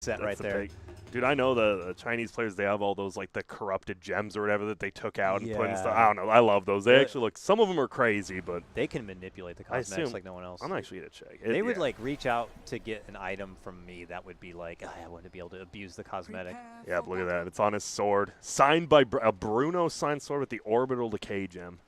set right there. Dude, I know the Chinese players, they have all those, like, the corrupted gems or whatever that they took out and put in stuff. I don't know. I love those. They actually look, some of them are crazy, but. They can manipulate the cosmetics like no one else. I'm actually going to check. They would, like, reach out to get an item from me that would be like, I want to be able to abuse the cosmetic. Yeah, look at that. It's on his sword. Signed by a Bruno signed sword with the Orbital Decay gem.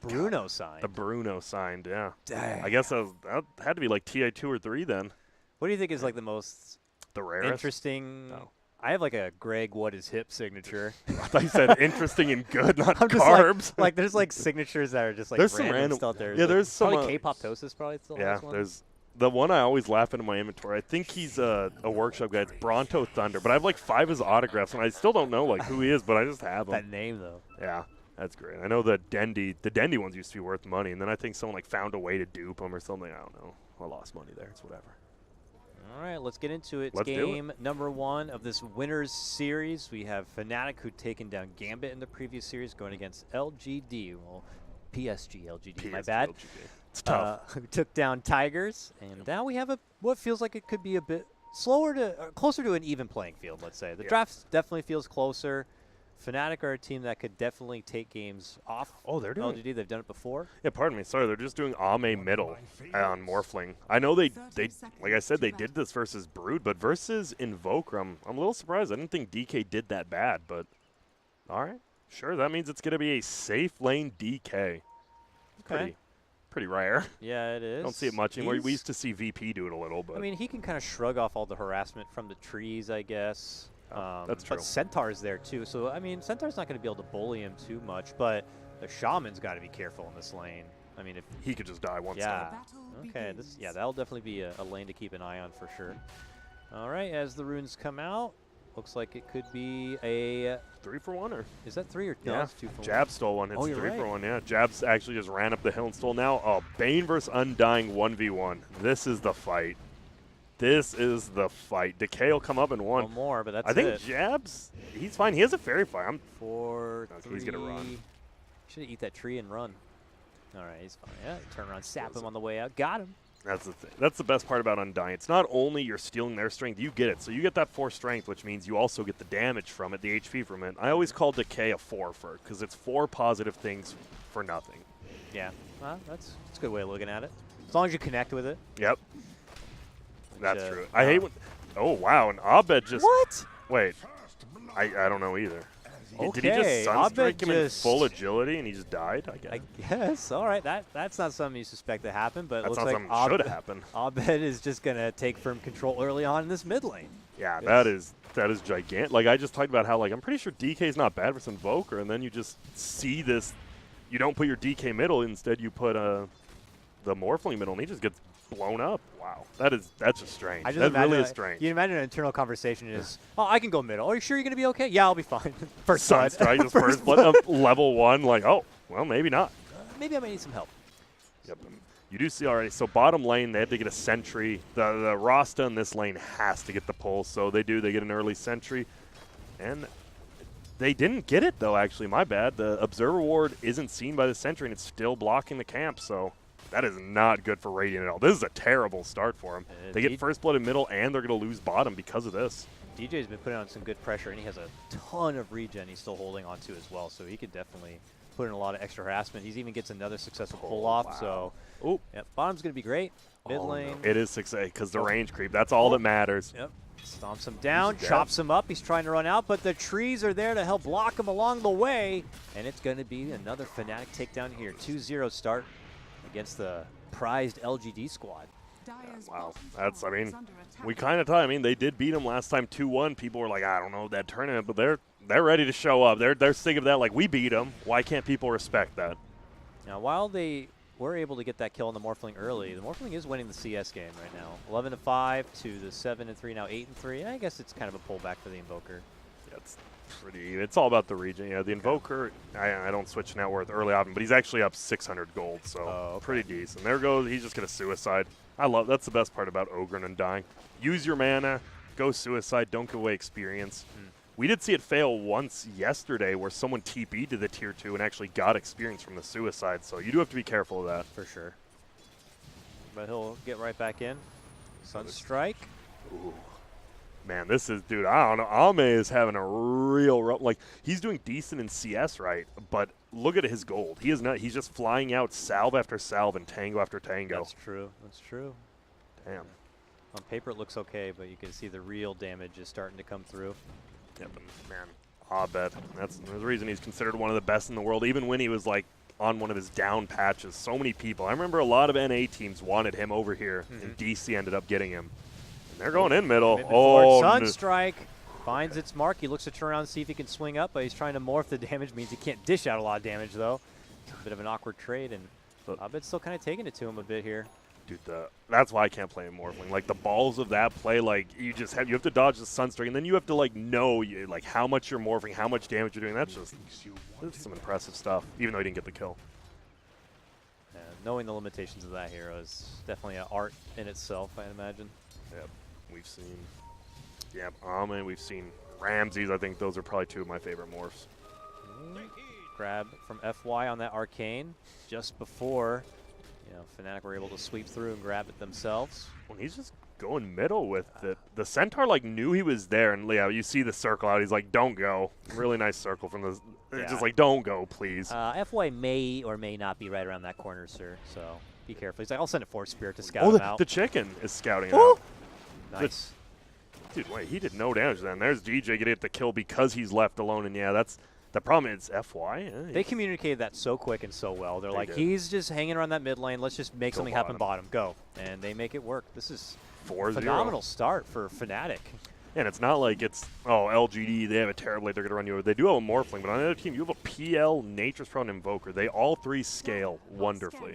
Bruno signed? The Bruno signed, yeah. Dang. I guess that had to be like TI 2 or 3 then. What do you think is, like, the most interesting? No. I have like a Greg what is hip signature. I thought you said interesting and good, not I'm carbs. Like there's like signatures that are just like there's random some random stuff there. Yeah, there's some probably K-Pop-tosis probably still has one. There's the one I always laugh into my inventory. I think he's a workshop guy. It's Bronto Thunder, but I have like 5 of his autographs and I still don't know like who he is, but I just have him. That name though. Yeah, that's great. I know the Dendy ones used to be worth money, and then I think someone like found a way to dupe them or something. I don't know. I lost money there. It's whatever. All right, let's get into it. It's game number 1 of this winners series. We have Fnatic, who'd taken down Gambit in the previous series, going against LGD. Well, PSG.LGD, my bad. LGD. It's tough. Who took down Tigers, and now we have what feels like it could be a bit closer to an even playing field, let's say. The draft definitely feels closer. Fnatic are a team that could definitely take games off. Oh, they're doing LGD. They've done it before. Yeah, pardon me. Sorry, they're just doing Ame middle on Morphling. I know they like I said, they did this versus Brood, but versus Invoker, I'm a little surprised. I didn't think DK did that bad, but all right, sure. That means it's going to be a safe lane DK. Okay. Pretty rare. Yeah, it is. Don't see it much anymore. We used to see VP do it a little, but I mean, he can kind of shrug off all the harassment from the trees, I guess. That's true. But Centaur's there too, so I mean, Centaur's not going to be able to bully him too much. But the Shaman's got to be careful in this lane. I mean, if he could just die once. Yeah. Okay. That'll definitely be a lane to keep an eye on for sure. All right. As the runes come out, looks like it could be a 3-for-1 or is that 3 or no? Yeah, It's 2 for 1. Jab stole one. It's 3-for-1. Yeah, Jab's actually just ran up the hill and stole. Now, Bane versus Undying 1v1. This is the fight. This is the fight. Decay will come up and one. One more, but that's I think Jab's, he's fine. He has a fairy fire. 4, 3. He's going to run. Should eat that tree and run. All right, he's fine. Yeah, turn around, sap him on the way out. Got him. That's the thing. That's the best part about Undying. It's not only you're stealing their strength, you get it. So you get that 4 strength, which means you also get the damage from it, the HP from it. I always call Decay a 4 for it because it's 4 positive things for nothing. Yeah, well, that's a good way of looking at it. As long as you connect with it. Yep. That's true. I hate when. Oh, wow. And Abed just. What? Wait. I don't know either. Okay. Did he just sunstrike him in full agility and he just died? I guess. All right. That's not something you suspect to happen, but it looks like should happen. Abed is just going to take firm control early on in this mid lane. Yeah, that is gigantic. Like, I just talked about how, like, I'm pretty sure DK is not bad for some Invoker, and then you just see this. You don't put your DK middle. Instead, you put the Morphling middle, and he just gets blown up. Wow, that's just strange. That really is strange. You imagine an internal conversation is, oh, I can go middle. Are you sure you're going to be okay? Yeah, I'll be fine. First blood. Sunstrike, first blood, level 1. Like, oh, well, maybe not. Maybe I might need some help. Yep. You do see already. So bottom lane, they have to get a sentry. The Rasta in this lane has to get the pull. So they do. They get an early sentry, and they didn't get it though. Actually, my bad. The observer ward isn't seen by the sentry, and it's still blocking the camp. So. That is not good for Radiant at all. This is a terrible start for them. They get first blood in middle, and they're going to lose bottom because of this. DJ's been putting on some good pressure, and he has a ton of regen he's still holding on to as well, so he could definitely put in a lot of extra harassment. He even gets another successful pull-off, wow. So bottom's going to be great. Mid lane. No. It is 6A because the range creep. That's all that matters. Yep. Stomps him down, chops him up. He's trying to run out, but the trees are there to help block him along the way, and it's going to be another Fnatic takedown here. 2-0 start against the prized LGD squad. Yeah, wow. That's, I mean, we kind of I mean, they did beat them last time 2-1. People were like, I don't know that tournament, but they're ready to show up. They're sick of that. Like, we beat them. Why can't people respect that? Now, while they were able to get that kill on the Morphling early, the Morphling is winning the CS game right now. 11-5 to the 7-3, now 8-3. I guess it's kind of a pullback for the Invoker. Yeah, it's all about the region. Yeah, the Invoker, I don't switch net worth early on, but he's actually up 600 gold, so pretty decent. There goes, he's just going to suicide. That's the best part about Ogre and Undying. Use your mana, go suicide, don't give away experience. We did see it fail once yesterday where someone TP'd to the tier 2 and actually got experience from the suicide, so you do have to be careful of that. For sure. But he'll get right back in. Sunstrike. Ooh. Man, this is, dude, I don't know. Ame is having a real rough, like, he's doing decent in CS, right? But look at his gold. He is not, he's just flying out salve after salve and tango after tango. That's true. That's true. Damn. On paper, it looks okay, but you can see the real damage is starting to come through. Yeah, but man, Abed, that's the reason he's considered one of the best in the world, even when he was, like, on one of his down patches. So many people. I remember a lot of NA teams wanted him over here, and DC ended up getting him. And they're going in middle. Oh, Sunstrike finds its mark. He looks to turn around and see if he can swing up, but he's trying to morph the damage. Means he can't dish out a lot of damage, though. It's a bit of an awkward trade, and Abed's still kind of taking it to him a bit here. Dude, that's why I can't play in Morphling. Like, the balls of that play, like, you have to dodge the Sunstrike, and then you have to, like, know, like, how much you're morphing, how much damage you're doing. That's some impressive stuff, even though he didn't get the kill. Yeah, knowing the limitations of that hero is definitely an art in itself, I imagine. Yep, we've seen, we've seen Ramses. I think those are probably two of my favorite morphs. Grab from FY on that Arcane just before, you know, Fnatic were able to sweep through and grab it themselves. Well, he's just going middle with it. The Centaur, like, knew he was there, and yeah, you see the circle out. He's like, don't go. Really nice circle from the, just like, don't go, please. FY may or may not be right around that corner, sir, so be careful. He's like, I'll send a Force Spirit to scout him out. The chicken is scouting it out. Nice. Dude, wait, he did no damage then. There's DJ getting the kill because he's left alone, and yeah, that's the problem. Is FY. They communicated that so quick and so well. They're like, he's just hanging around that mid lane. Let's just make something happen bottom. Go. And they make it work. This is a phenomenal start for Fnatic. And it's not like it's, LGD, they have a Terrorblade, they're going to run you over. They do have a Morphling, but on the other team, you have a PL, Nature's Proud, and Invoker. They all three scale wonderfully.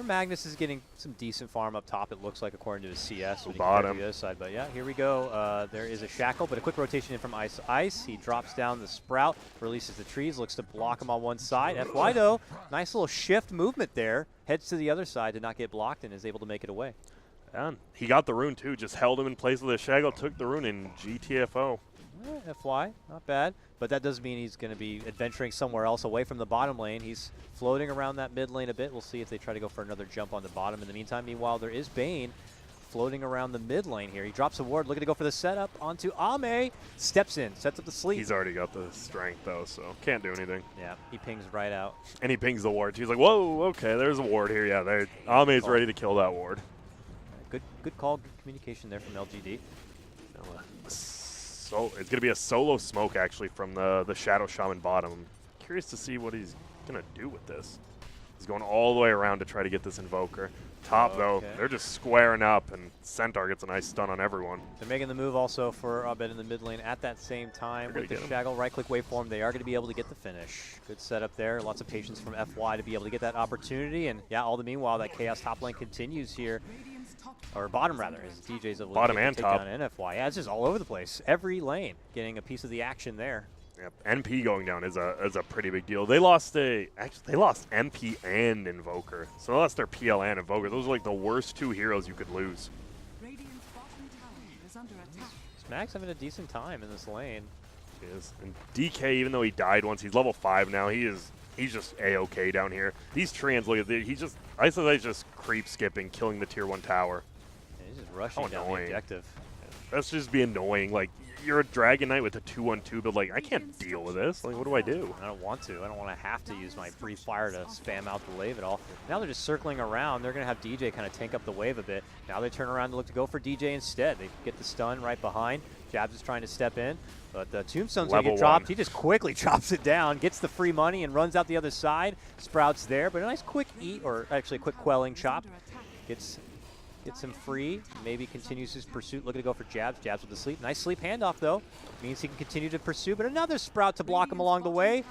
Magnus is getting some decent farm up top, it looks like, according to his CS. Bottom. The other side. But yeah, here we go. There is a Shackle, but a quick rotation in from Ice. He drops down the Sprout, releases the trees, looks to block him on one side. FY, though, nice little shift movement there. Heads to the other side, did not get blocked, and is able to make it away. And he got the rune, too. Just held him in place with a Shackle, took the rune in GTFO. FY, not bad. But that does mean he's going to be adventuring somewhere else away from the bottom lane. He's floating around that mid lane a bit. We'll see if they try to go for another jump on the bottom. In the meantime, meanwhile, there is Bane floating around the mid lane here. He drops a ward, looking to go for the setup onto Ame. Steps in, sets up the sleep. He's already got the strength, though, so can't do anything. Yeah, he pings right out. And he pings the ward. He's like, whoa, okay, there's a ward here. Yeah, Ame's ready to kill that ward. Good call, good communication there from LGD. So it's going to be a solo smoke, actually, from the Shadow Shaman bottom. I'm curious to see what he's going to do with this. He's going all the way around to try to get this Invoker. Top, though, they're just squaring up, and Centaur gets a nice stun on everyone. They're making the move also for Abed in the mid lane at that same time with the Shaggle right-click waveform. They are going to be able to get the finish. Good setup there. Lots of patience from FY to be able to get that opportunity. And, yeah, all the meanwhile, that Chaos top lane continues here. Or bottom, rather, as DJ's able to take down NFY. Yeah, it's just all over the place. Every lane getting a piece of the action there. Yep, NP going down is a pretty big deal. They lost MP and Invoker. So they lost their PL and Invoker. Those are like the worst two heroes you could lose. Smag's having a decent time in this lane. He is. And DK, even though he died once, he's level 5 now. He's just A-OK down here. These Treants, look at this. He's just, Iso's just creep skipping, killing the tier 1 tower. Yeah, he's just rushing down the objective. That's just be annoying. Like, you're a Dragon Knight with a 2-1-2, but like, I can't deal with this. Like, what do I do? I don't want to. I don't want to have to use my free fire to spam out the wave at all. Now they're just circling around. They're going to have DJ kind of tank up the wave a bit. Now they turn around to look to go for DJ instead. They get the stun right behind. Jabs is trying to step in, but the Tombstone's going to get dropped. He just quickly chops it down, gets the free money, and runs out the other side. Sprout's there, but a nice quick eat, or actually a quick quelling chop. Gets him free, maybe continues his pursuit, looking to go for Jabs. Jabs with the sleep. Nice sleep handoff, though. Means he can continue to pursue, but another Sprout to block him along the way.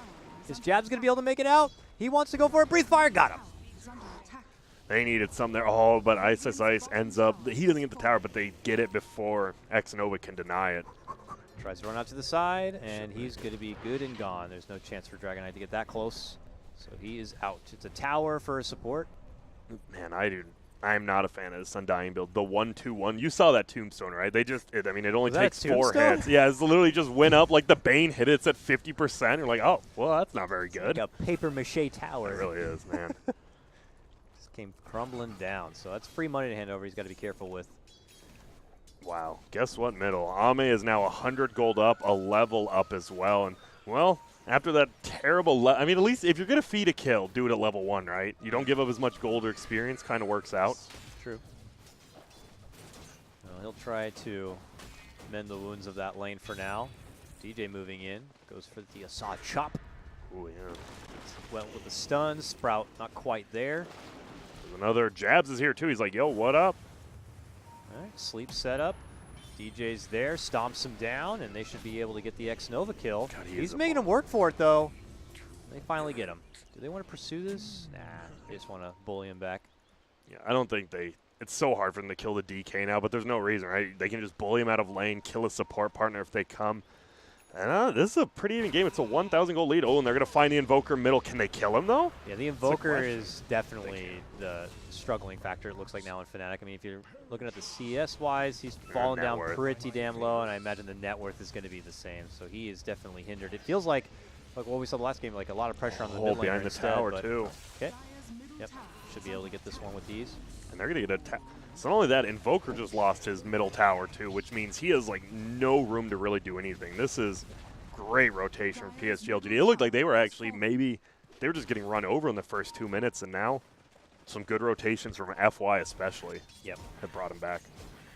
Is Jabs going to be able to make it out? He wants to go for it. Breathe fire. Got him. They needed something there. Oh, but Ice ends up, he doesn't get the tower, but they get it before Xnova can deny it. Tries to run out to the side, and he's going to be good and gone. There's no chance for Dragon Knight to get that close, so he is out. It's a tower for a support. Man, I'm not a fan of this Undying build. The 1-2-1. You saw that Tombstone, right? It only takes 4 hits. Yeah, it literally just went up. Like, the Bane hit it's at 50%. You're like, oh, well, that's not very good. Like a papier-mâché tower. It really is, man. Just came crumbling down. So that's free money to hand over. He's got to be careful with. Wow. Guess what, middle? Ame is now 100 gold up, a level up as well. And, well, after that terrible I mean, at least if you're going to feed a kill, do it at level 1, right? You don't give up as much gold or experience, kind of works out. True. Well, he'll try to mend the wounds of that lane for now. DJ moving in, goes for the Assad chop. Oh, yeah. Well, with the stun, Sprout not quite there. There's another Jabs is here, too. He's like, yo, what up? All right, sleep setup. DJ's there, stomps him down, and they should be able to get the X-Nova kill. God, He's making him work for it, though. They finally get him. Do they want to pursue this? Nah, they just want to bully him back. Yeah, I don't think they... It's so hard for them to kill the DK now, but there's no reason, right? They can just bully him out of lane, kill a support partner if they come. And this is a pretty even game. It's a 1,000 goal lead. Oh, and they're going to find the Invoker middle. Can they kill him, though? Yeah, the Invoker is definitely the struggling factor, it looks like now in Fnatic. I mean, if you're looking at the CS-wise, he's fallen down pretty damn low, and I imagine the net worth is going to be the same. So he is definitely hindered. It feels like what we saw the last game, like a lot of pressure on the mid lane behind the tower, too. Okay. Yep. Should be able to get this one with ease. And they're going to get a So not only that, Invoker just lost his middle tower, too, which means he has, like, no room to really do anything. This is great rotation from PSG.LGD. It looked like they were actually they were just getting run over in the first 2 minutes, and now some good rotations from FY especially have brought him back.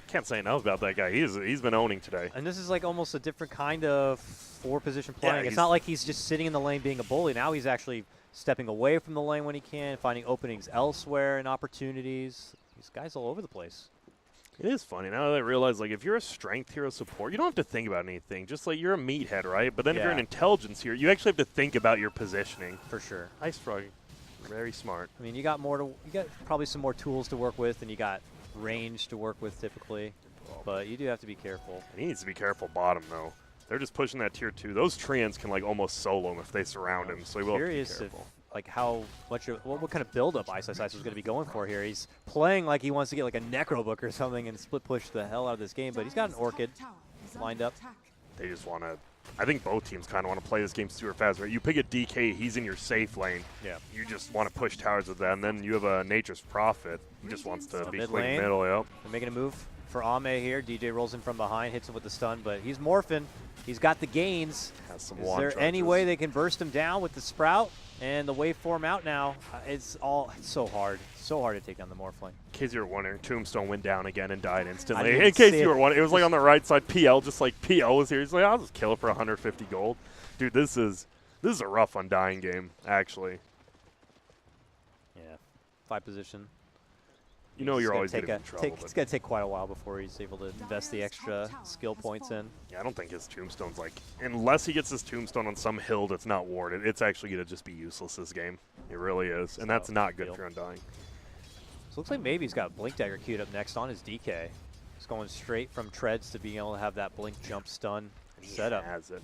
Can't say enough about that guy. He's been owning today. And this is like almost a different kind of four-position playing. It's not like he's just sitting in the lane being a bully. Now he's actually stepping away from the lane when he can, finding openings elsewhere and opportunities. These guys all over the place. It is funny now that I realize, like, if you're a strength hero support, you don't have to think about anything. Just like you're a meathead, right? But then if you're an intelligence hero, you actually have to think about your positioning. For sure. Ice Frog, very smart. I mean, you got probably some more tools to work with, and you got range to work with typically. But you do have to be careful. He needs to be careful bottom though. They're just pushing that tier 2. Those Treants can like almost solo him if they surround him, so he will have to be careful. Like what kind of build-up Ice is going to be going for here. He's playing like he wants to get like a Necro Book or something and split push the hell out of this game, but he's got an Orchid lined up. They just want to, I think both teams kind of want to play this game super fast, right? You pick a DK, he's in your safe lane. Yeah. You just want to push towers with that, and then you have a Nature's Prophet. He just wants to be quick middle, yep. They're making a move for Ame here. DJ rolls in from behind, hits him with the stun, but he's morphing. He's got the gains. Is there any way they can burst him down with the Sprout? And the waveform out now. It's so hard. So hard to take down the Morphling. In case you were wondering, Tombstone went down again and died instantly. In case you were wondering, it was like on the right side. PL, just like PL was here. He's like, I'll just kill it for 150 gold. Dude, this is a rough undying game, actually. Yeah. 5 position. You know you're always going to be in trouble. It's going to take quite a while before he's able to invest the extra skill points in. Yeah, I don't think his Tombstone's like, unless he gets his Tombstone on some hill that's not warded, it's actually going to just be useless this game. It really is. And that's not good for Undying. So it looks like maybe he's got Blink Dagger queued up next on his DK. He's going straight from treads to being able to have that Blink jump stun setup. He has it.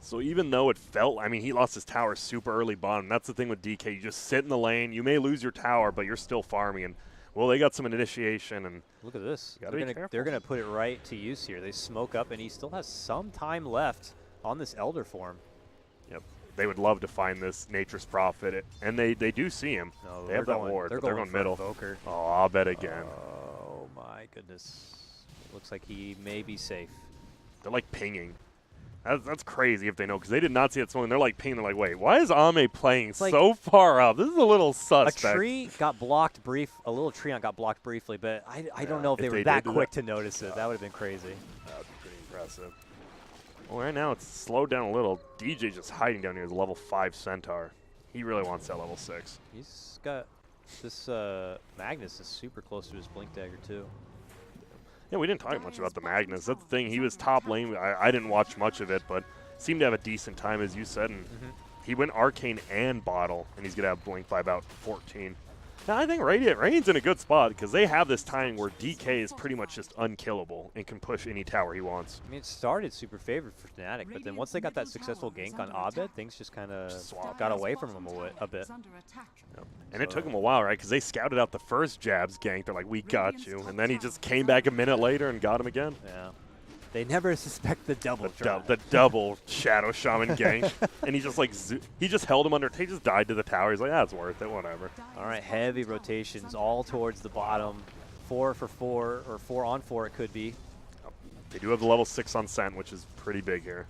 So even though it felt, I mean, he lost his tower super early bottom. That's the thing with DK. You just sit in the lane. You may lose your tower, but you're still farming. And well, they got some initiation, and look at this. They're gonna put it right to use here. They smoke up, and he still has some time left on this Elder form. Yep. They would love to find this Nature's Prophet, and they do see him. No, they have that ward, but they're going middle. Invoker. Oh, I'll bet again. Oh my goodness. It looks like he may be safe. They're like pinging. That's crazy if they know, because they did not see it swinging. They're like pinging. They're like, wait, why is Ame playing so far up? This is a little suspect. A tree got blocked a little Treant got blocked briefly, but I don't know if they were that quick to notice it. That would have been crazy. That would be pretty impressive. Well, right now it's slowed down a little. DJ just hiding down here as a level 5 Centaur. He really wants that level 6. He's got this Magnus is super close to his Blink Dagger too. Yeah, we didn't talk much about the Magnus. That's the thing. He was top lane. I didn't watch much of it, but seemed to have a decent time, as you said. And he went Arcane and Bottle, and he's going to have Blink by about 14. Now, I think Radiant's in a good spot because they have this timing where DK is pretty much just unkillable and can push any tower he wants. I mean, it started super favored for Fnatic, but then once they got that successful gank on Abed, things just kind of got away from him a bit. Yep. And it took him a while, right? Because they scouted out the first Jabs gank. They're like, we got you. And then he just came back a minute later and got him again. Yeah. They never suspect the double the double Shadow Shaman gank. And he just like he just held him under. He just died to the tower. He's like, that's worth it, whatever. All right, heavy rotations all towards the bottom. 4 for 4, or 4 on 4 it could be. They do have the level 6 on Scent, which is pretty big here.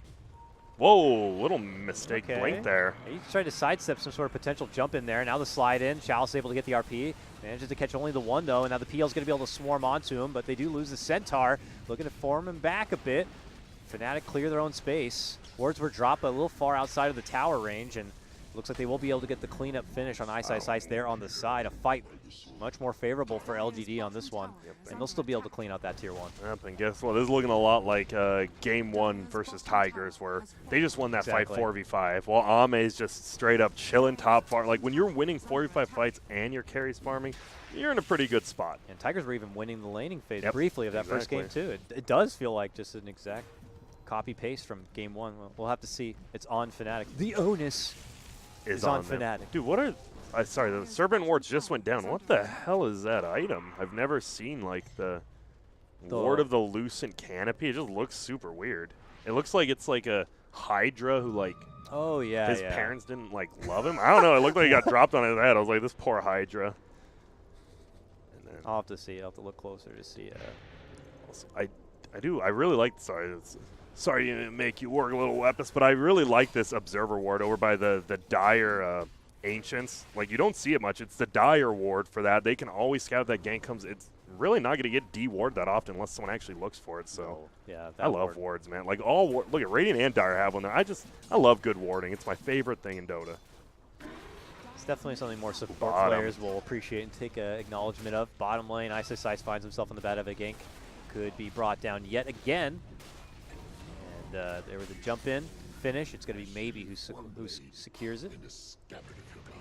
Whoa, little mistake blink there. He tried to sidestep some sort of potential jump in there. Now the slide in. Chalice able to get the RP. Manages to catch only the one, though, and now the PL's going to be able to swarm onto him, but they do lose the Centaur. Looking to form him back a bit. Fnatic clear their own space. Wards were dropped a little far outside of the tower range, and looks like they will be able to get the cleanup finish on Ice there on the side. A fight much more favorable for LGD on this one, and they'll still be able to clean out that tier 1. Yep, and guess what? This is looking a lot like Game 1 versus Tigers, where they just won that fight 4v5, while Ame's just straight up chilling top farm. Like, when you're winning 4v5 fights and your carries farming, you're in a pretty good spot. And Tigers were even winning the laning phase briefly of that first game, too. It does feel like just an exact copy-paste from Game 1. We'll have to see. It's on Fnatic. The onus is on Fnatic. Dude, what are... sorry, the Serpent Wards just went down. What the hell is that item? I've never seen, like, the Ward of the Lucent Canopy. It just looks super weird. It looks like it's like a Hydra who, like... Oh, yeah, his parents didn't, like, love him? I don't know. It looked like he got dropped on his head. I was like, this poor Hydra. And then I'll have to see. I'll have to look closer to see. I really like... Sorry to make you work a little, Epis, but I really like this Observer Ward over by the Dire Ancients. Like, you don't see it much. It's the Dire Ward for that. They can always scout that gank comes. It's really not going to get D-Ward that often unless someone actually looks for it. So, yeah, I love wards, man. Like, look at Radiant and Dire have one there. I love good warding. It's my favorite thing in Dota. It's definitely something more support players will appreciate and take acknowledgement of. Bottom lane, Ice finds himself in the bad of a gank. Could be brought down yet again. There was a jump in finish. It's going to be maybe who secures it.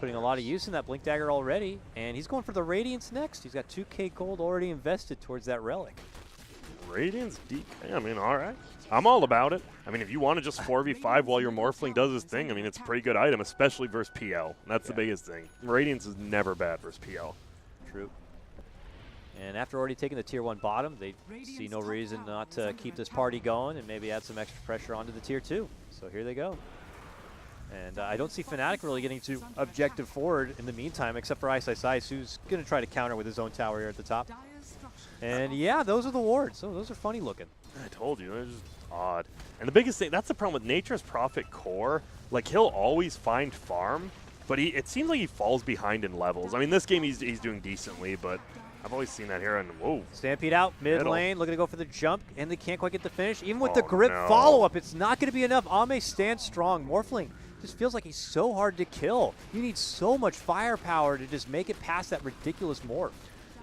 Putting a lot of use in that Blink Dagger already, and he's going for the Radiance next. He's got 2k gold already invested towards that relic. Radiance DK, I mean, all right. I'm all about it. I mean, if you want to just 4v5 while your Morphling does his thing, I mean, it's a pretty good item, especially versus PL. That's the biggest thing. Radiance is never bad versus PL. True. And after already taking the tier 1 bottom, they see no reason not to keep this party going and maybe add some extra pressure onto the tier 2. So here they go. And I don't see Fnatic really getting too objective forward in the meantime, except for Ice, who's going to try to counter with his own tower here at the top. And yeah, those are the wards. So those are funny looking. I told you, they're just odd. And the biggest thing, that's the problem with Nature's Prophet core. Like, he'll always find farm, but it seems like he falls behind in levels. I mean, this game he's doing decently, but I've always seen that here, and whoa. Stampede out, mid lane, looking to go for the jump, and they can't quite get the finish. Even with the grip follow-up, it's not going to be enough. Ame stands strong. Morphling just feels like he's so hard to kill. You need so much firepower to just make it past that ridiculous morph.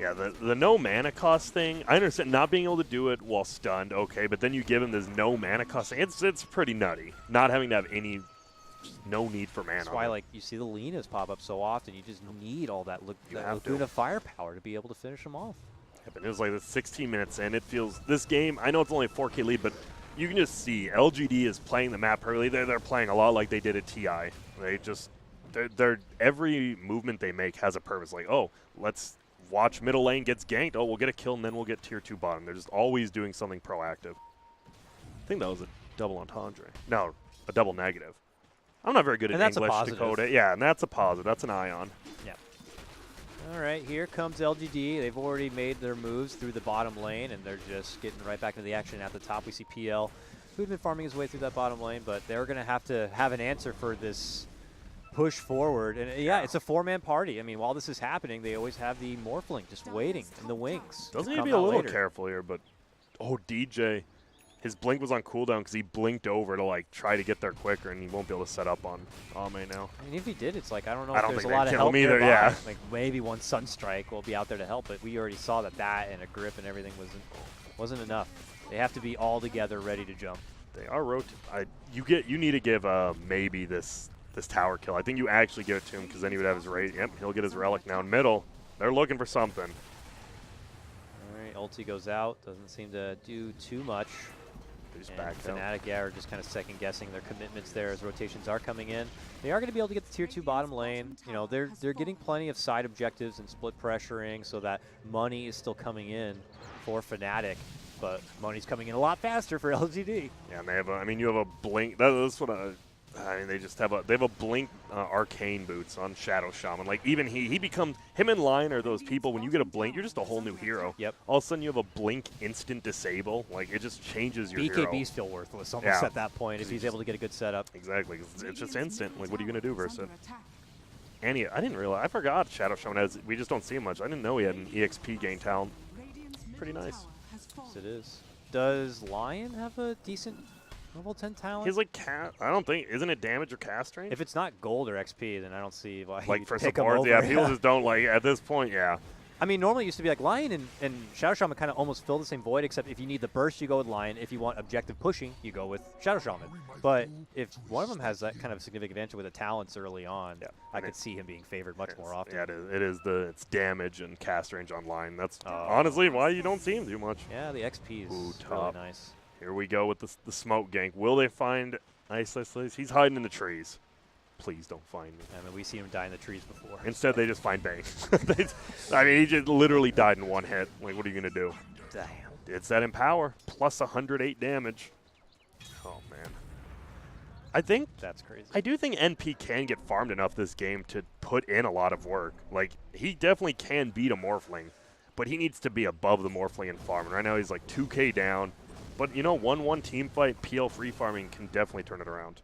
Yeah, the no mana cost thing, I understand not being able to do it while stunned, okay, but then you give him this no mana cost thing. It's pretty nutty, not having to have any... no need for mana. That's why, like, you see the Linas pop up so often. You just need all that Laguna firepower to be able to finish them off. Yeah, but it was like 16 minutes in. It feels this game. I know it's only a 4K lead, but you can just see LGD is playing the map perfectly. They're playing a lot like they did at TI. They just every movement they make has a purpose. Like, oh, let's watch middle lane gets ganked. Oh, we'll get a kill and then we'll get tier 2 bottom. They're just always doing something proactive. I think that was a double entendre. No, a double negative. I'm not very good at English, Dakota. Yeah, and that's a positive. That's an ion. Yeah. All right, here comes LGD. They've already made their moves through the bottom lane, and they're just getting right back into the action at the top. We see PL, who's been farming his way through that bottom lane, but they're going to have an answer for this push forward. And yeah, it's a 4-man party. I mean, while this is happening, they always have the Morphling just waiting in the wings. Doesn't need to be a little careful here, but oh, DJ. His blink was on cooldown because he blinked over to, like, try to get there quicker, and he won't be able to set up on Ame now. I mean, if he did, it's like, I don't know if there's a lot of help either. Yeah. Like, maybe one Sunstrike will be out there to help, but we already saw that and a grip and everything wasn't enough. They have to be all together, ready to jump. They are you need to give maybe this tower kill. I think you actually give it to him because then he would have his raid. Yep, he'll get his relic now in middle. They're looking for something. All right, ulti goes out. Doesn't seem to do too much. Fnatic, are just kind of second-guessing their commitments there as rotations are coming in. They are going to be able to get the tier 2 bottom lane. You know, they're getting plenty of side objectives and split pressuring so that money is still coming in for Fnatic, but money's coming in a lot faster for LGD. Yeah, and they have I mean, you have a blink. That's what I mean, they just have a blink arcane boots on Shadow Shaman. Like even he becomes him in line are those people when you get a blink, you're just a whole new hero. Yep. All of a sudden you have a blink instant disable. Like it just changes your hero. BKBs feel worthless almost at that point if he's able to get a good setup. Exactly. It's just instant. Like what are you gonna do versus it? And I didn't realize. I forgot Shadow Shaman has. We just don't see him much. I didn't know he had an EXP gain talent. Pretty nice. Yes, it is. Does Lion have a decent level 10 talent? He's like I don't think. Isn't it damage or cast range? If it's not gold or XP, then I don't see why. Like for pick support, him over. yeah. People just don't like at this point. Yeah. I mean, normally it used to be like Lion and Shadow Shaman kind of almost fill the same void, except if you need the burst, you go with Lion. If you want objective pushing, you go with Shadow Shaman. But if one of them has that kind of significant advantage with the talents early on, I could see him being favored much more often. Yeah, it's damage and cast range online. That's honestly why you don't see him too much. Yeah, the XP is really nice. Here we go with the smoke gank. Will they find Ice? He's hiding in the trees. Please don't find me. I mean, we've seen him die in the trees before. Instead, they just find Bang. I mean, he just literally died in one hit. Like, what are you going to do? Damn. It's that Empower, plus 108 damage. Oh, man. I think that's crazy. I do think NP can get farmed enough this game to put in a lot of work. Like, he definitely can beat a Morphling, but he needs to be above the Morphling in farming. Right now, he's like 2K down. But, you know, 1-1 team fight, PL free farming can definitely turn it around.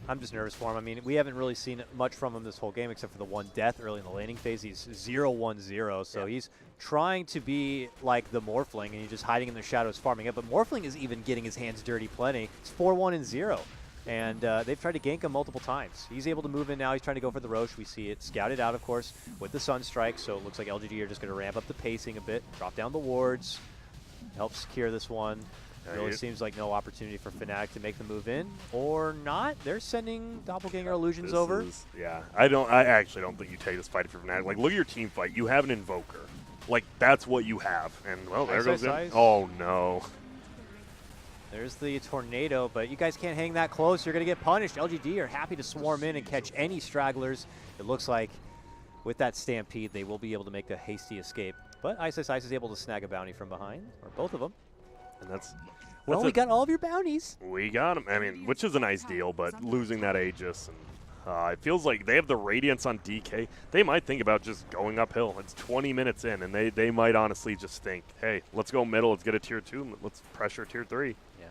I'm just nervous for him. I mean, we haven't really seen much from him this whole game except for the one death early in the laning phase. He's 0-1-0, so he's trying to be like the Morphling, and he's just hiding in the shadows farming up. But Morphling is even getting his hands dirty plenty. It's 4-1-0, and they've tried to gank him multiple times. He's able to move in now. He's trying to go for the Roche. We see it scouted out, of course, with the Sunstrike, so it looks like LGD are just going to ramp up the pacing a bit, drop down the wards, help secure this one. Really seems like no opportunity for Fnatic to make the move in, or not. They're sending Doppelganger Illusions over. I actually don't think you take this fight for Fnatic. Like, look at your team fight. You have an Invoker. Like, that's what you have. And, well, there goes it. Oh, no. There's the Tornado, but you guys can't hang that close. You're going to get punished. LGD are happy to swarm in and catch any stragglers. It looks like with that Stampede, they will be able to make a hasty escape. But Ice is able to snag a bounty from behind, or both of them. And that's well, we got all of your bounties. We got them. I mean, which is a nice deal, but losing that Aegis, and it feels like they have the Radiance on DK. They might think about just going uphill. It's 20 minutes in, and they might honestly just think, hey, let's go middle, let's get a tier 2, and let's pressure tier 3. Yeah.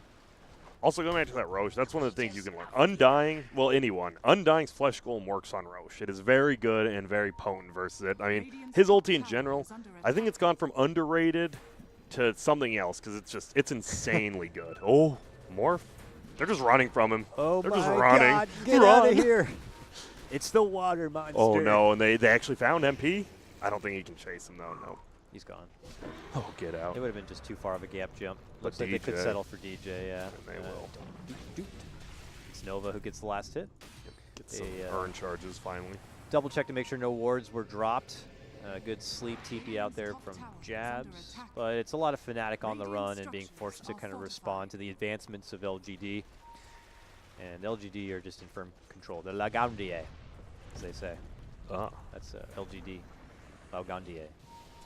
Also, going back to that Roche, that's one of the things you can learn. Undying, well, anyone. Undying's Flesh Golem works on Roche. It is very good and very potent versus it. I mean, his ulti in general, I think it's gone from underrated to something else, because it's insanely good. Oh, Morph. They're just running from him. Oh, they're my just running. God. Get out of here. It's the water monster. Oh, no, and they actually found MP. I don't think he can chase him, though. No. He's gone. Oh, get out. It would have been just too far of a gap jump. Looks like they could settle for DJ, yeah. And they will. It's Nova who gets the last hit. Get some burn charges, finally. Double check to make sure no wards were dropped. Good sleep TP out there from Jabs, but it's a lot of Fnatic on the run and being forced to kind of respond to the advancements of LGD. And LGD are just in firm control. They're Lagandier, as they say. That's LGD. Lagandier.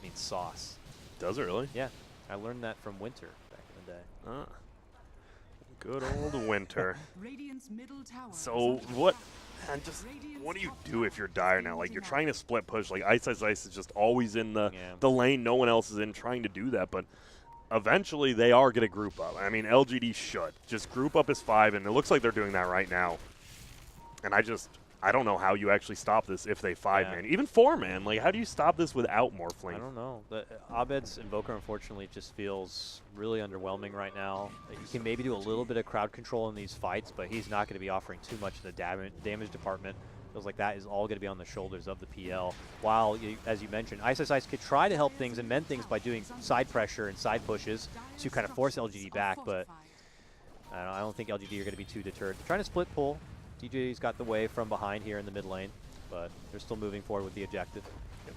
Means sauce. Does it really? Yeah. I learned that from Winter back in the day. Good old Winter. So what do you do if you're dire now? Like, you're trying to split push. Like, Ice is just always in the lane no one else is in, trying to do that. But eventually they are going to group up. I mean, LGD should. Just group up as 5, and it looks like they're doing that right now. And I don't know how you actually stop this if they 5-man. Even 4-man. Like, how do you stop this without Morphling? I don't know. Abed's Invoker, unfortunately, just feels really underwhelming right now. You can maybe do a little bit of crowd control in these fights, but he's not going to be offering too much in the damage department. Feels like that is all going to be on the shoulders of the PL. While, as you mentioned, Ice could try to help things and mend things by doing side pressure and side pushes to kind of force LGD back, but I don't think LGD are going to be too deterred. They're trying to split pull. DJ's got the wave from behind here in the mid lane, but they're still moving forward with the objective.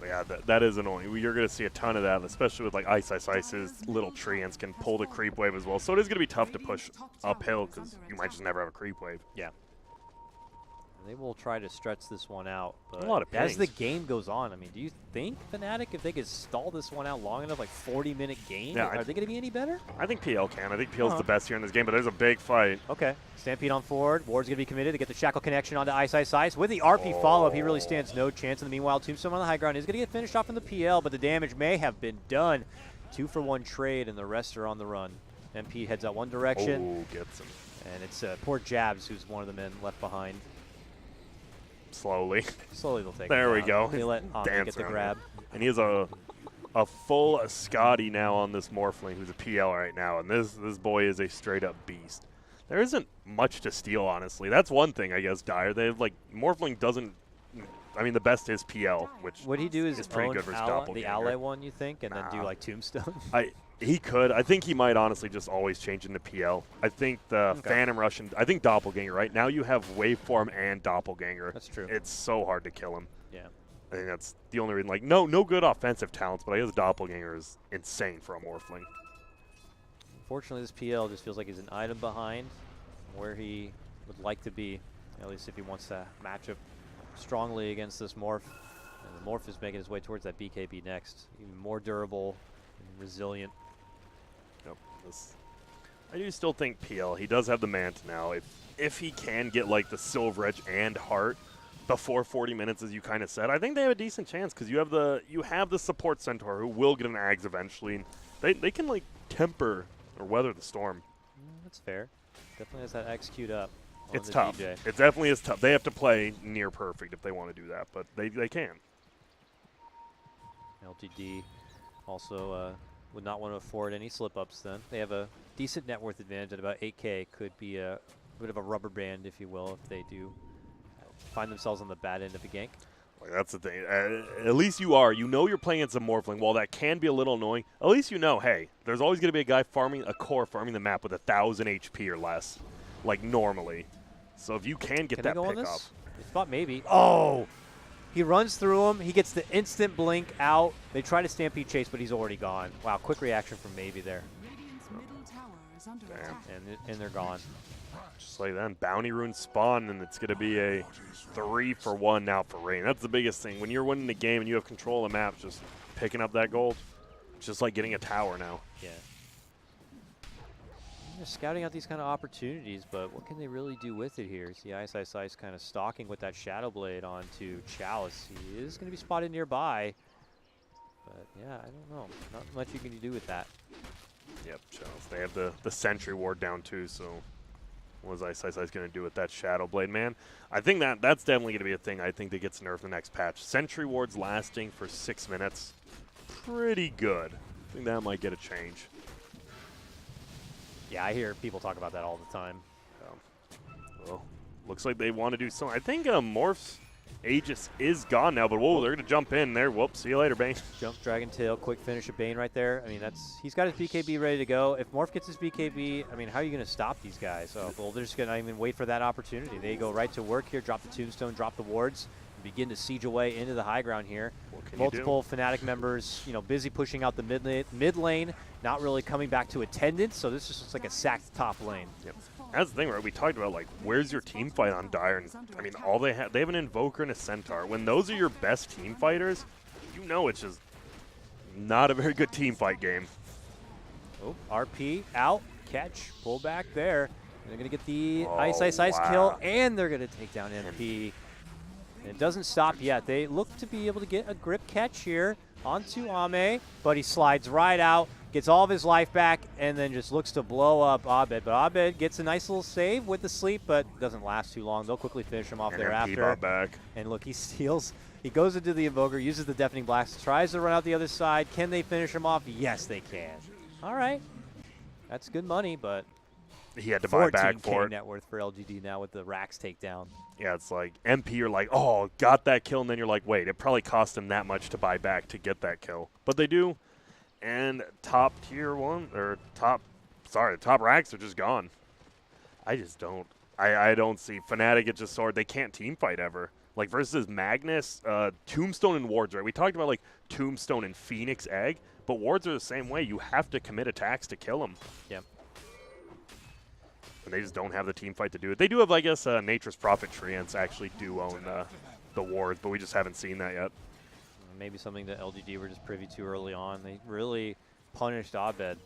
Yeah, that is annoying. You're going to see a ton of that, especially with like Ice's little treants can pull the creep wave as well. So it is going to be tough to push uphill because you might just never have a creep wave. Yeah. They will try to stretch this one out. But a lot of as the pings. game goes on, I mean, do you think Fnatic, if they could stall this one out long enough, like 40-minute game, Yeah, are they going to be any better? I think PL can. I think PL's the best here in this game, but there's a big fight. Okay. Stampede on forward. Ward's going to be committed to get the shackle connection onto Ice. With the RP follow-up, he really stands no chance. In the meanwhile, Tombstone on the high ground is going to get finished off in the PL, but the damage may have been done. 2-for-1 trade, and the rest are on the run. MP heads out one direction. Oh, gets him. And it's poor Jabs, who's one of the men left behind. Slowly. Slowly they'll take There it we down. go. They let Ahnberg get the grab. And he has a full Scotty now on this Morphling, who's a PL right now, and this boy is a straight-up beast. There isn't much to steal, honestly. That's one thing, I guess, Dire. They've, like, Morphling doesn't... I mean, the best is PL, which What he do is pretty own good versus the Doppelganger. ally one, you think, and then do, like, Tombstone? He could. I think he might honestly just always change into PL. I think the Phantom Russian, I think Doppelganger, right? Now you have Waveform and Doppelganger. That's true. It's so hard to kill him. Yeah. I think that's the only reason. Like, no good offensive talents, but I guess Doppelganger is insane for a Morphling. Unfortunately, this PL just feels like he's an item behind where he would like to be, at least if he wants to match up strongly against this Morph. And the Morph is making his way towards that BKB next. Even more durable and resilient. Yep. I do still think PL, he does have the Manta now. If he can get, like, the Silver Edge and Heart before 40 minutes, as you kind of said, I think they have a decent chance because you have the support Centaur who will get an Ags eventually. And they can, like, temper or weather the storm. That's fair. Definitely has that X queued up. It's tough. DJ. It definitely is tough. They have to play near perfect if they want to do that, but they can. LGD also would not want to afford any slip-ups then. They have a decent net worth advantage at about 8K. Could be a bit of a rubber band, if you will, if they do find themselves on the bad end of a gank. Like, that's the thing. At least you know you're playing against a Morphling. While that can be a little annoying, at least you know, hey, there's always going to be a guy farming a core, farming the map with 1,000 HP or less, like normally. So if you can get that pick off. I thought maybe. Oh! He runs through him. He gets the instant blink out. They try to Stampede chase, but he's already gone. Wow, quick reaction from Maybe there. Damn. And they're gone. Just like then, Bounty Rune spawn, and it's going to be a 3-for-1 now for Rain. That's the biggest thing. When you're winning the game and you have control of the map, just picking up that gold, it's just like getting a tower now. Yeah. They're scouting out these kind of opportunities, but what can they really do with it here? See Ice kind of stalking with that Shadow Blade onto Chalice. He is going to be spotted nearby, but yeah, I don't know. Not much you can do with that. Yep, Chalice. They have the Sentry Ward down too, so what is Ice going to do with that Shadow Blade, man? I think that's definitely going to be a thing I think that gets nerfed in the next patch. Sentry Wards lasting for 6 minutes, pretty good. I think that might get a change. Yeah, I hear people talk about that all the time. Well, looks like they want to do something. I think Morph's Aegis is gone now, but whoa, they're going to jump in there. Whoops, see you later, Bane. Jump, Dragon Tail, quick finish of Bane right there. I mean, he's got his BKB ready to go. If Morph gets his BKB, I mean, how are you going to stop these guys? Well, they're just going to even wait for that opportunity. They go right to work here, drop the Tombstone, drop the wards, and begin to siege away into the high ground here. Multiple Fnatic members, busy pushing out the mid lane, not really coming back to attendance, so this is just like a sacked top lane. Yep. That's the thing, right? We talked about, like, where's your team fight on Dire? And, I mean, all they have an Invoker and a Centaur. When those are your best team fighters, you know it's just not a very good team fight game. Oh, RP out, catch, pull back there. They're going to get the Ice kill, and they're going to take down MP. And it doesn't stop yet. They look to be able to get a grip catch here onto Ame, but he slides right out, gets all of his life back, and then just looks to blow up Abed. But Abed gets a nice little save with the sleep, but doesn't last too long. They'll quickly finish him off thereafter. Back. And look, he steals. He goes into the Invoker, uses the Deafening Blast, tries to run out the other side. Can they finish him off? Yes, they can. All right. That's good money, but he had to buy back for it. net worth for LGD now with the Rax takedown. Yeah, it's like MP, you're like, oh, got that kill, and then you're like, wait, it probably cost him that much to buy back to get that kill. But they do. And top Rax are just gone. I just don't. I don't see Fnatic at just sword. They can't team fight ever. Like versus Magnus, Tombstone and wards, right? We talked about like Tombstone and Phoenix Egg, but wards are the same way. You have to commit attacks to kill them. Yep. and they just don't have the team fight to do it. They do have, I guess, Nature's Prophet Treants actually do own the wards, but we just haven't seen that yet. Maybe something that LGD were just privy to early on. They really punished Abed,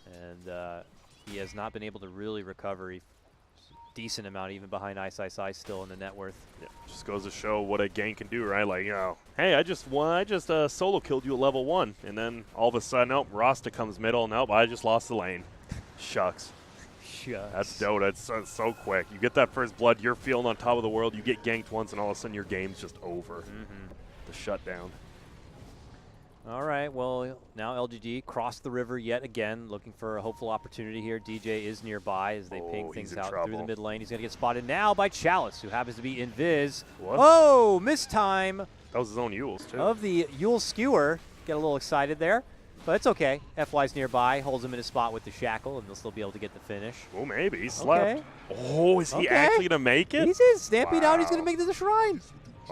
and he has not been able to really recover a decent amount, even behind Ice still in the net worth. Yeah, just goes to show what a gang can do, right? Like, you know, hey, I just solo killed you at level 1, and then all of a sudden, nope, Rasta comes middle, nope, I just lost the lane. Shucks. That's Dota. It's so quick. You get that first blood, you're feeling on top of the world, you get ganked once, and all of a sudden your game's just over. The shutdown. All right, well, now LGD crossed the river yet again, looking for a hopeful opportunity here. DJ is nearby as they ping things out through the mid lane. He's going to get spotted now by Chalice, who happens to be invis. What? Oh, missed time. That was his own Yules, too. Of the Yule Skewer. Get a little excited there, but it's okay. FY's nearby, holds him in a spot with the shackle, and they'll still be able to get the finish. Oh, maybe. He slept. Oh, is he actually going to make it? He's in. Stampede out. He's going to make it to the shrine.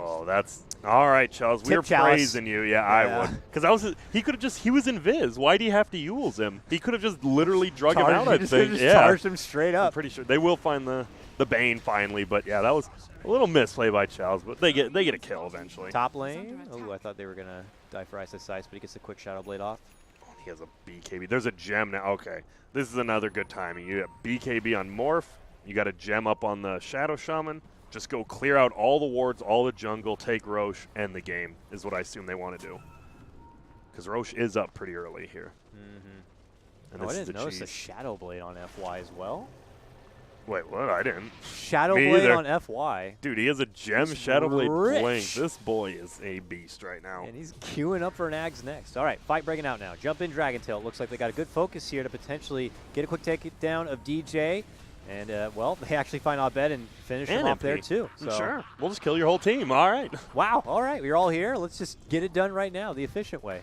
Oh, that's all right, Chalice. We were praising you. Yeah, I would. Because he could have he was invis. Why do you have to Yules him? He could have just literally drug him out, I think. Just charged him straight up. I'm pretty sure they will find the Bane finally, but yeah, that was a little misplay by Chalice, but they get a kill eventually. Top lane. Oh, I thought they were going to die for Ice, but he gets a quick Shadow Blade off. Oh, he has a BKB. There's a gem now. Okay, this is another good timing. You have BKB on Morph. You got a gem up on the Shadow Shaman. Just go clear out all the wards, all the jungle, take Roche, end the game, is what I assume they want to do. Because Roche is up pretty early here. And I didn't notice a Shadow Blade on FY as well. Wait, what? I didn't. Shadow Blade on FY. Dude, he has a gem Shadow Blade blink. This boy is a beast right now. And he's queuing up for an Ags next. All right, fight breaking out now. Jump in Dragon Tail. Looks like they got a good focus here to potentially get a quick takedown of DJ. And, well, they actually find Abed and finish him off there, too. So. Sure. We'll just kill your whole team. All right. Wow. All right. We're all here. Let's just get it done right now, the efficient way.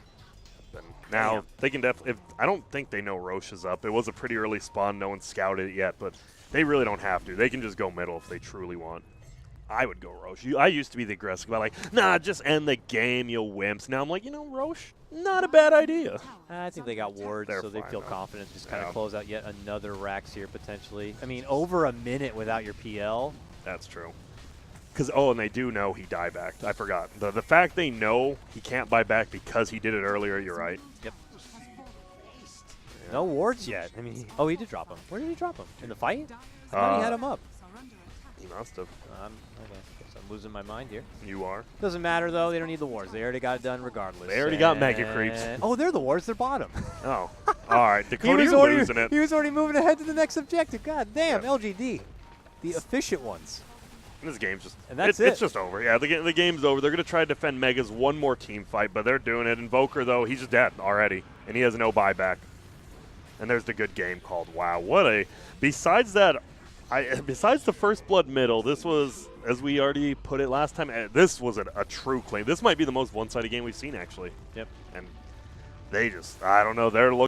Now, they can definitely – I don't think they know Roche is up. It was a pretty early spawn. No one scouted it yet, but they really don't have to. They can just go middle if they truly want. I would go Roche. I used to be the aggressive guy, like, nah, just end the game, you wimps. Now I'm like, you know, Roche, not a bad idea. I think they got wards, so they feel confident to just kind of close out yet another Rax here potentially. I mean, over a minute without your PL. That's true. Because, and they do know he die-backed. I forgot. The fact they know he can't buy back because he did it earlier, you're right. Yep. No wards yet. I mean, he did drop him. Where did he drop him? In the fight? I thought he had him up. He must have. Okay. Guess I'm losing my mind here. You are. Doesn't matter, though. They don't need the wards. They already got it done regardless. They already got Mega Creeps. Oh, they're the wards. They're bottom. Oh. All right. Dakota, you're losing it. He was already moving ahead to the next objective. God damn, LGD. The efficient ones. This game's just – and that's it's just over. Yeah, the game's over. They're going to try to defend Megas one more team fight, but they're doing it. Invoker, though, he's just dead already, and he has no buyback. And there's the good game called. Wow, what a – besides that – besides the first blood middle, this was, as we already put it last time, this was a true claim. This might be the most one-sided game we've seen, actually. Yep. And they just, I don't know, they're looking.